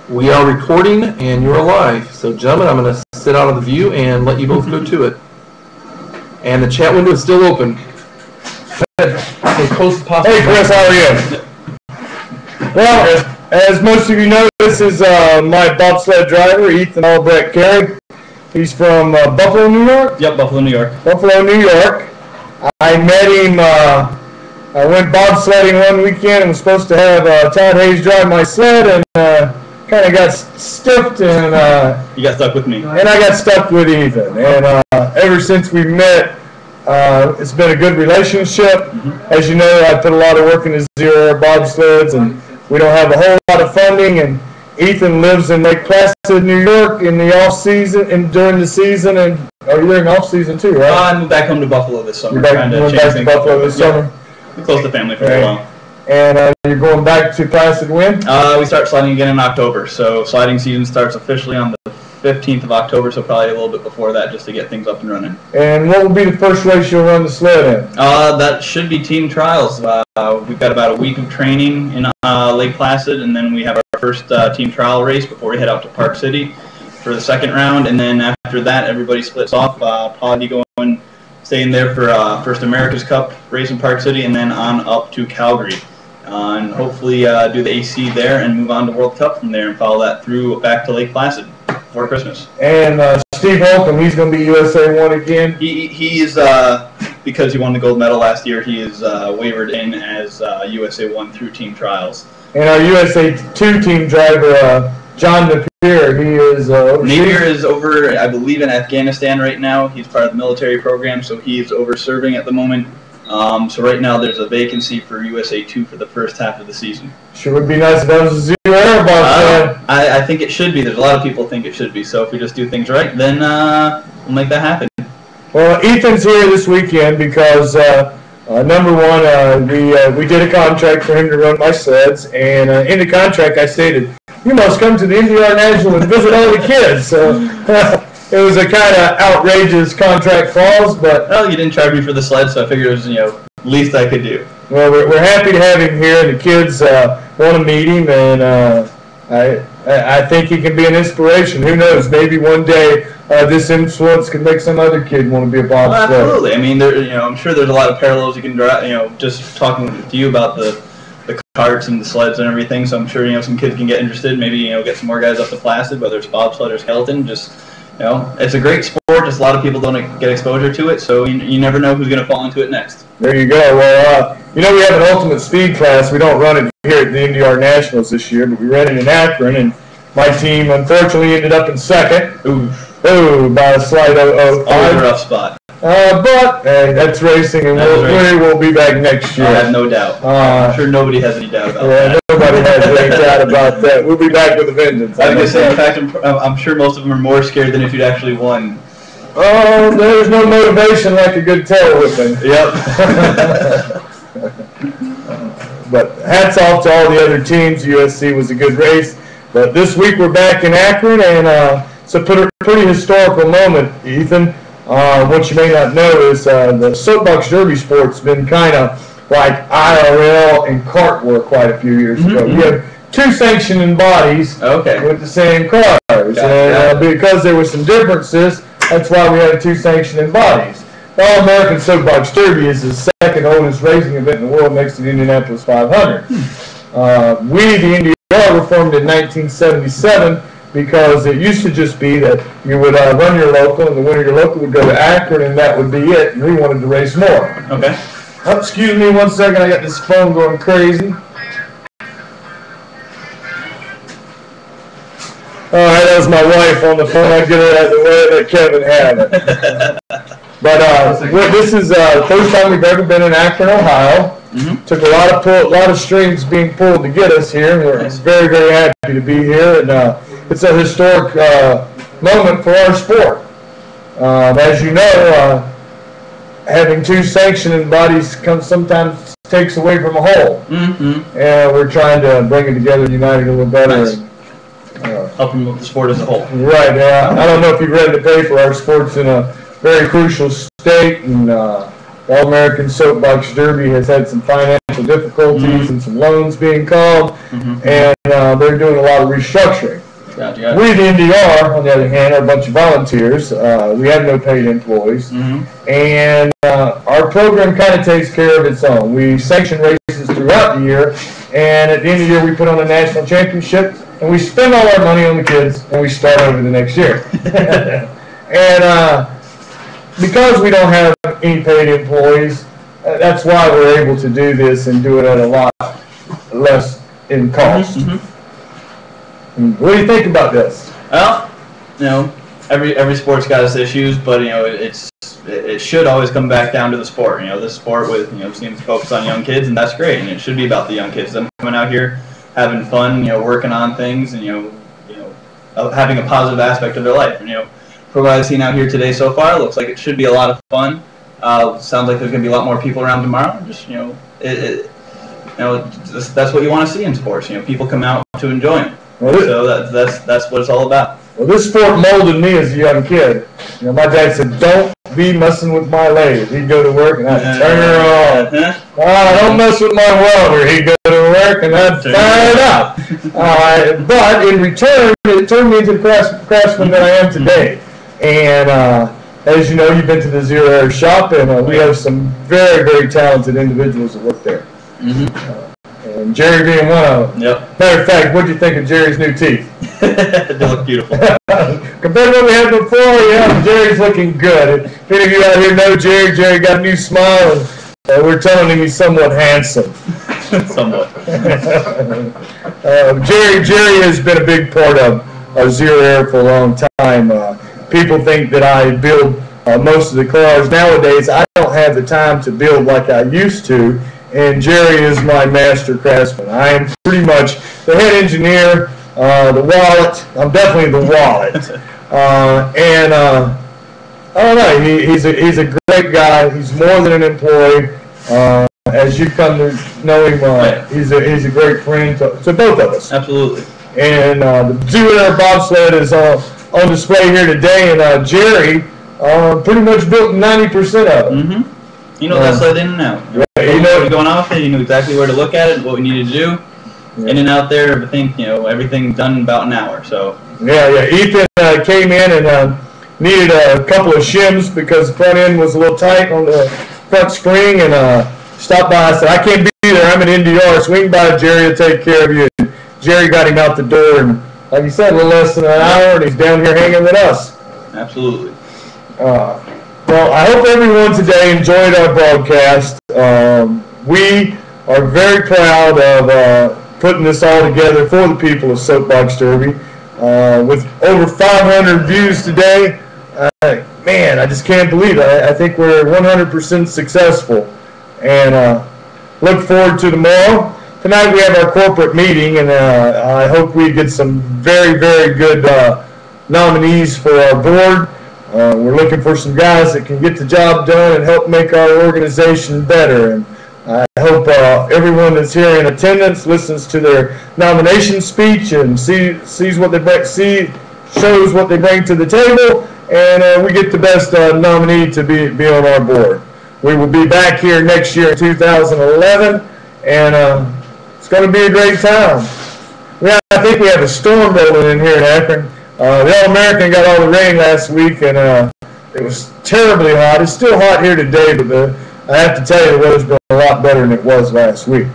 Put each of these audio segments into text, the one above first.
We are recording and you're live. So gentlemen, I'm going to sit out of the view and let you both go to it. And the chat window is still open. Hey Chris, how are you? Well, as most of you know, this is my bobsled driver, Ethan Brecht Carey. He's from Buffalo, New York? Yep, Buffalo, New York. Buffalo, New York. I met him, I went bobsledding one weekend and was supposed to have Todd Hayes drive my sled, and kind of got stiffed, and you got stuck with me. And I got stuck with Ethan. And ever since we met, it's been a good relationship. As you know, I put a lot of work into zero bobsleds, and we don't have a whole lot of funding. And Ethan lives in Lake Placid, New York, in the off season and during the season. And you're in off season too, right? I moved back home to Buffalo this summer. You're back to Buffalo this summer. We're close to family for a while. And you're going back to Placid when? We start sliding again in October. So sliding season starts officially on the 15th of October, so probably a little bit before that, just to get things up and running. And what will be the first race you'll run the sled in? That should be team trials. We've got about a week of training in Lake Placid, and then we have our first team trial race before we head out to Park City for the second round. And then after that, everybody splits off. Probably going, staying there for First America's Cup race in Park City, and then on up to Calgary. And hopefully do the AC there and move on to World Cup from there and follow that through back to Lake Placid for Christmas. And Steve Holcomb, he's going to be USA 1 again? He is, because he won the gold medal last year, he is wavered in as USA 1 through team trials. And our USA 2 team driver, John Napier, he is Napier is over, I believe, in Afghanistan right now. He's part of the military program, so he's over serving at the moment. So right now there's a vacancy for USA 2 for the first half of the season. Sure would be nice if that was a zero error box. I think it should be. There's a lot of people think it should be. So if we just do things right, then we'll make that happen. Well, Ethan's here this weekend because number one, we did a contract for him to run my sleds, and in the contract I stated, you must come to the NDR National and visit all the kids. So it was a kind of outrageous contract clause, but well, you didn't charge me for the sled, so I figured it was least I could do. Well, we're happy to have him here, and the kids want to meet him, and I think he can be an inspiration. Who knows? Maybe one day this influence can make some other kid want to be a bobsled. Well, absolutely. I mean, I'm sure there's a lot of parallels you can draw. Just talking to you about the carts and the sleds and everything. So I'm sure some kids can get interested. Maybe get some more guys up to Placid, whether it's bobsled or skeleton. Just it's a great sport. Just a lot of people don't get exposure to it, so you never know who's going to fall into it next. There you go. Well, we have an ultimate speed class. We don't run it here at the NDR Nationals this year, but we ran it in Akron, and my team unfortunately ended up in second. Ooh, by a slight 0.05. Always a rough spot. But hey, that's racing, and we'll be back next year. I have no doubt. I'm sure nobody has any doubt about that. Nobody has any doubt about that. We'll be back with a vengeance. I was going to say, in fact, I'm sure most of them are more scared than if you'd actually won. Oh, there's no motivation like a good tail whipping. Yep. But hats off to all the other teams. USC was a good race. But this week we're back in Akron, and it's a pretty historical moment, Ethan. What you may not know is the soapbox derby sport's been kind of like IRL and kart were quite a few years ago. We have two sanctioning bodies with the same cars. And because there were some differences, that's why we have two sanctioning bodies. The All-American Soapbox Derby is the second oldest racing event in the world next to the Indianapolis 500. We, the NDR, were formed in 1977 because it used to just be that you would run your local, and the winner of your local would go to Akron, and that would be it, and we wanted to race more. Okay. Oh, excuse me 1 second, I got this phone going crazy. All right, that was my wife on the phone. I'd get her out of the way that Kevin had it. But this is the first time we've ever been in Akron, Ohio. Took a lot of strings being pulled to get us here. We're very, very happy to be here, and it's a historic moment for our sport. As you know, having two sanctioning bodies sometimes takes away from a whole. And we're trying to bring it together, unite it a little better. Nice. Help promote the sport as a whole. Right. I don't know if you've read the paper. Our sport's in a very crucial state, and the All-American Soapbox Derby has had some financial difficulties and some loans being called, and they're doing a lot of restructuring. Gotcha. We, the NDR, on the other hand, are a bunch of volunteers. We have no paid employees. And our program kind of takes care of its own. We sanction races throughout the year, and at the end of the year, we put on a national championship, and we spend all our money on the kids, and we start over the next year. And because we don't have any paid employees, that's why we're able to do this and do it at a lot less in cost. What do you think about this? Well, you know, every sport's got its issues, but you know, it should always come back down to the sport. You know, this sport with seems to focus on young kids, and that's great. And it should be about the young kids, them coming out here, having fun, working on things, and having a positive aspect of their life. And from what I've seen out here today so far, it looks like it should be a lot of fun. Sounds like there's going to be a lot more people around tomorrow. Just that's what you want to see in sports. People come out to enjoy them. So that's what it's all about. Well, this sport molded me as a young kid. My dad said, "Don't be messing with my lathe." He'd go to work and I'd turn her on. Don't mess with my welder. He'd go to work and I'd fire it up. But in return, it turned me into the craftsman that I am today. And as you know, you've been to the Zero Error shop, and we have some very, very talented individuals that work there. And Jerry being one of them. Yep. Matter of fact, what do you think of Jerry's new teeth? They look beautiful. Compared to what we had before, Jerry's looking good. If any of you out here know Jerry, Jerry got a new smile, and we're telling him he's somewhat handsome. Somewhat. Jerry has been a big part of Zero Error for a long time. People think that I build most of the cars nowadays. I don't have the time to build like I used to, and Jerry is my master craftsman. I am pretty much the head engineer, the wallet. I'm definitely the wallet. And I don't know. He's a great guy. He's more than an employee. As you come to know him, he's a great friend to both of us. Absolutely. And the Zero Error Bobsled is on display here today, and Jerry pretty much built 90% of it. That sled in and out. Right. Going off it, you knew exactly where to look at it, what we needed to do. In and out there, everything done in about an hour. So. Yeah. Ethan came in and needed a couple of shims because the front end was a little tight on the front spring, and stopped by. I said, "I can't be there. I'm an NDR. Swing by, Jerry will take care of you." And Jerry got him out the door, and like you said, a little less than an hour, and he's down here hanging with us. Absolutely. Well, I hope everyone today enjoyed our broadcast. We are very proud of putting this all together for the people of Soapbox Derby. With over 500 views today, man, I just can't believe it. I think we're 100% successful. And look forward to tomorrow. Tonight we have our corporate meeting, and I hope we get some very, very good nominees for our board. We're looking for some guys that can get the job done and help make our organization better. And I hope everyone that's here in attendance listens to their nomination speech and shows what they bring to the table, and we get the best nominee to be on our board. We will be back here next year in 2011, and it's going to be a great time. I think we have a storm rolling in here in Akron. The All-American got all the rain last week, and it was terribly hot. It's still hot here today, but I have to tell you the weather's been a lot better than it was last week.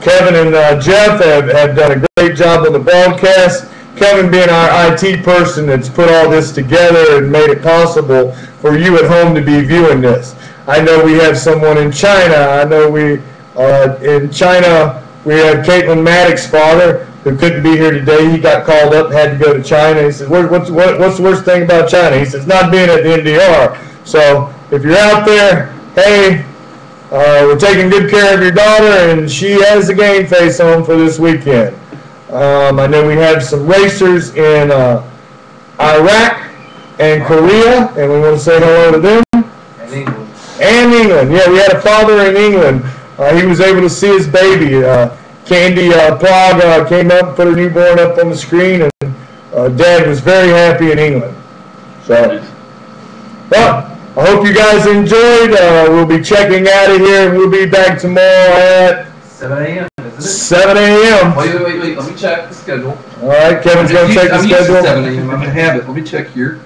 Kevin and Jeff have done a great job on the broadcast. Kevin being our IT person that's put all this together and made it possible for you at home to be viewing this. I know we have someone in China. I know in China we have Caitlin Maddox's father who couldn't be here today. He got called up and had to go to China. He says, what's the worst thing about China? He says, not being at the NDR. So if you're out there, hey, we're taking good care of your daughter, and she has the game face on for this weekend. I know we have some racers in Iraq and Korea, and we want to say hello to them. And England. Yeah, we had a father in England. He was able to see his baby. Candy Prague came up and put her newborn up on the screen, and Dad was very happy in England. So, well, I hope you guys enjoyed. We'll be checking out of here, and we'll be back tomorrow at 7 a.m. 7 a.m. a.m. Wait. Let me check the schedule. All right, Kevin's going to check the I'm schedule. used to 7 a.m. I'm going to have it. Let me check here.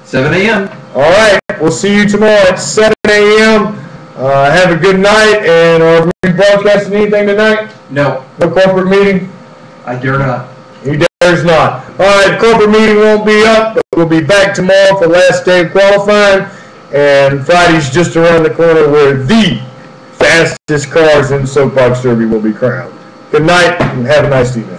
7 a.m. All right, we'll see you tomorrow at 7 a.m. Have a good night, and are we broadcasting anything tonight? No. No corporate meeting? I dare not. He dares not. All right, corporate meeting won't be up, but we'll be back tomorrow for the last day of qualifying, and Friday's just around the corner where the fastest cars in Soapbox Derby will be crowned. Good night, and have a nice evening.